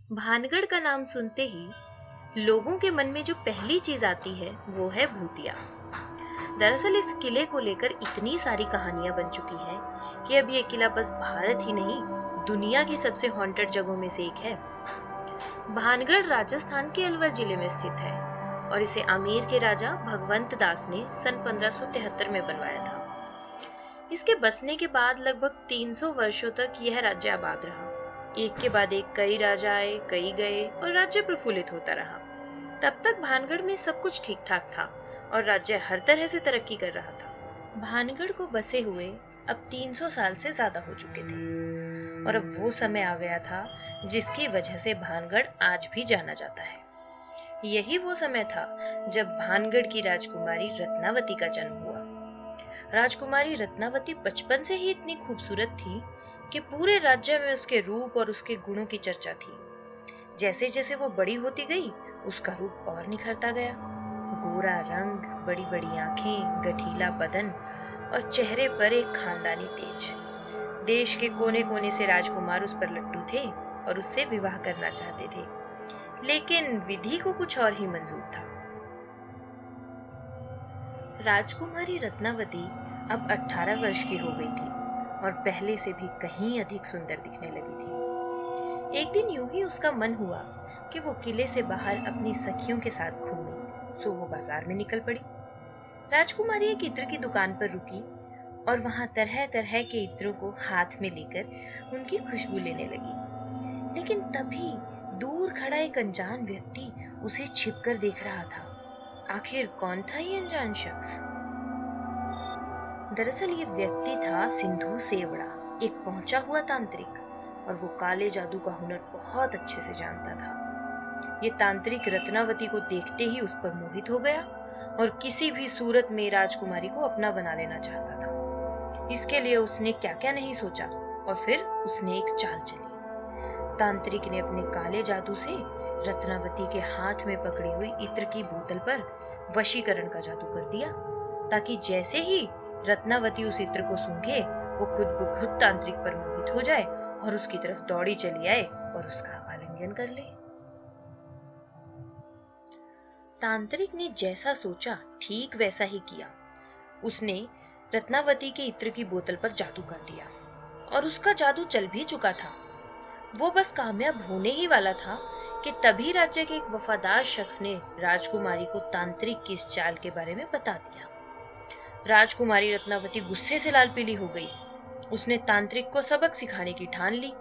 भानगढ़ का नाम सुनते ही लोगों के मन में जो पहली चीज आती है वो है भूतिया। दरअसल इस किले को लेकर इतनी सारी कहानियां बन चुकी हैं कि अब ये किला बस भारत ही नहीं, दुनिया की सबसे हॉन्टेड जगहों में से एक है। भानगढ़ राजस्थान के अलवर जिले में स्थित है और इसे आमेर के राजा भगवंत दास ने सन 1573 में बनवाया था। इसके बसने के बाद लगभग 300 वर्षों तक यह राज्य आबाद रहा। एक के बाद एक कई राजा आए, कई गए और राज्य प्रफुल्लित होता रहा। तब तक भानगढ़ में सब कुछ ठीक ठाक था और राज्य हर तरह से तरक्की कर रहा था। भानगढ़ को बसे हुए अब 300 साल से ज्यादा हो चुके थे और अब वो समय आ गया था जिसकी वजह से भानगढ़ आज भी जाना जाता है। यही वो समय था जब भानगढ़ की राजकुमारी रत्नावती का जन्म हुआ। राजकुमारी रत्नावती बचपन से ही इतनी खूबसूरत थी कि पूरे राज्य में उसके रूप और उसके गुणों की चर्चा थी। जैसे जैसे वो बड़ी होती गई, उसका रूप और निखरता गया। गोरा रंग, बड़ी बड़ी आंखें, गठीला बदन और चेहरे पर एक खानदानी तेज। देश के कोने कोने से राजकुमार उस पर लट्टू थे और उससे विवाह करना चाहते थे, लेकिन विधि को कुछ और ही मंजूर था। राजकुमारी रत्नावती अब 18 वर्ष की हो गई थी और पहले से भी कहीं अधिक सुंदर दिखने लगी थी। एक दिन यूं ही उसका मन हुआ कि वो किले से बाहर अपनी सखियों के साथ घूमे, सो वो बाजार में निकल पड़ी। राजकुमारी एक इत्र की दुकान पर रुकी और वहां तरह तरह के इत्रों को हाथ में लेकर उनकी खुशबू लेने लगी। लेकिन तभी दूर खड़ा एक अनजान व्यक्ति उसे छिपकर देख रहा था। आखिर कौन था ये अनजान शख्स? दरअसल ये व्यक्ति था सिंधु सेवड़ा, एक पहुंचा हुआ तांत्रिक, और वो काले जादू का हुनर बहुत अच्छे से जानता था। ये तांत्रिक रत्नावती को देखते ही उस पर मोहित हो गया और किसी भी सूरत में राजकुमारी को अपना बना लेना चाहता था। इसके लिए उसने क्या क्या नहीं सोचा और फिर उसने एक चाल चली। तांत्रिक ने अपने काले जादू से रत्नावती के हाथ में पकड़ी हुई इत्र की बोतल पर वशीकरण का जादू कर दिया, ताकि जैसे ही रत्नावती उस इत्र को सूंघे वो खुद ब खुद तांत्रिक पर मोहित हो जाए और उसकी तरफ दौड़ी चली आए और उसका आलिंगन कर ले। तांत्रिक ने जैसा सोचा ठीक वैसा ही किया। उसने रत्नावती के इत्र की बोतल पर जादू कर दिया और उसका जादू चल भी चुका था। वो बस कामयाब होने ही वाला था कि तभी राज्य के एक वफादार शख्स ने राजकुमारी को तांत्रिक की इस चाल के बारे में बता दिया। राजकुमारी रत्नावती गुस्से से लाल पीली हो गई। उसने तांत्रिक को सबक सिखाने की ठान ली।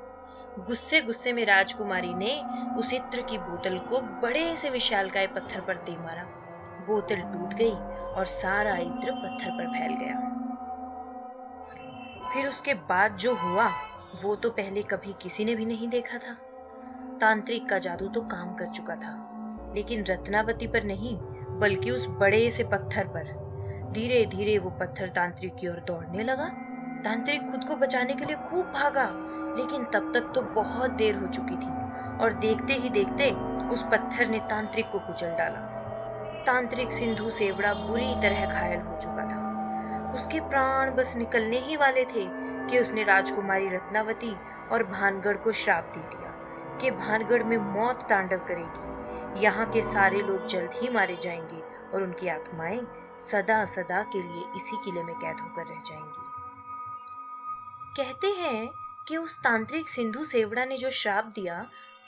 गुस्से गुस्से में राजकुमारी ने उस इत्र की बोतल को बड़े से विशालकाय पत्थर पर दे मारा। बोतल टूट गई और सारा इत्र पत्थर पर फैल गया। फिर उसके बाद जो हुआ वो तो पहले कभी किसी ने भी नहीं देखा था। तांत्रिक का जादू तो काम कर चुका था, लेकिन रत्नावती पर नहीं बल्कि उस बड़े से पत्थर पर। धीरे धीरे वो पत्थर तांत्रिक की ओर दौड़ने लगा। तांत्रिक खुद को बचाने के लिए खूब भागा, लेकिन तब तक तो बहुत देर हो चुकी थी और देखते ही देखते उस पत्थर ने तांत्रिक को कुचल डाला। तांत्रिक सिंधु सेवड़ा बुरी तरह घायल हो चुका था। उसके प्राण बस निकलने ही वाले थे कि उसने राजकुमारी रत्नावती और भानगढ़ को श्राप दे दिया कि भानगढ़ में मौत तांडव करेगी। यहाँ के सारे लोग जल्द ही मारे जाएंगे और उनकी आत्माएं सदा सदा के लिए इसी किले में कैद होकर रह जाएंगी। कहते हैं कि उस तांत्रिक सिंधु सेवड़ा ने जो श्राप दिया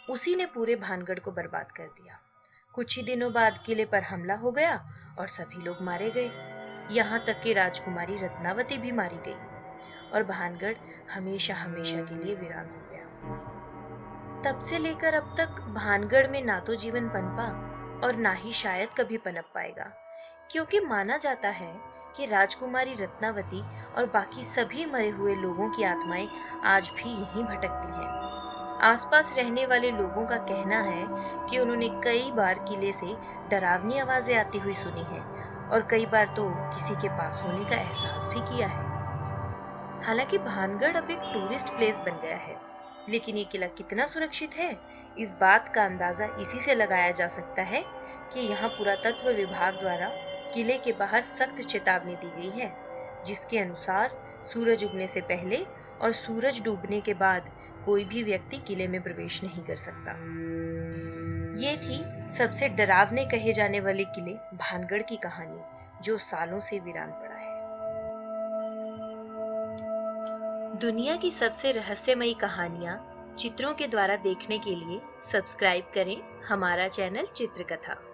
उसी ने पूरे भानगढ़ को बर्बाद कर दिया। कुछ ही दिनों बाद किले पर हमला हो गया और सभी लोग मारे गए। यहाँ तक कि राजकुमारी रत्नावती भी मारी गई और भानगढ़ हमेशा हमेशा के लिए वीरान हो गया। तब से लेकर अब तक भानगढ़ में ना तो जीवन पनपा और ना ही शायद कभी पनप पाएगा, क्योंकि माना जाता है कि राजकुमारी रत्नावती और बाकी सभी मरे हुए लोगों की आत्माएं आज भी यहीं भटकती हैं। आसपास रहने वाले लोगों का कहना है कि उन्होंने कई बार किले से डरावनी आवाजें आती हुई सुनी हैं और कई बार तो किसी के पास होने का एहसास भी किया है। हालांकि भानगढ़ अब एक टूरिस्ट प्लेस बन गया है, लेकिन ये किला कितना सुरक्षित है इस बात का अंदाजा इसी से लगाया जा सकता है कि यहाँ पुरातत्व विभाग द्वारा किले के बाहर सख्त चेतावनी दी गई है, जिसके अनुसार सूरज उगने से पहले और सूरज डूबने के बाद कोई भी व्यक्ति किले में प्रवेश नहीं कर सकता। ये थी सबसे डरावने कहे जाने वाले किले भानगढ़ की कहानी, जो सालों से वीरान पड़ा है। दुनिया की सबसे रहस्यमयी कहानियां चित्रों के द्वारा देखने के लिए सब्सक्राइब करें हमारा चैनल चित्रकथा।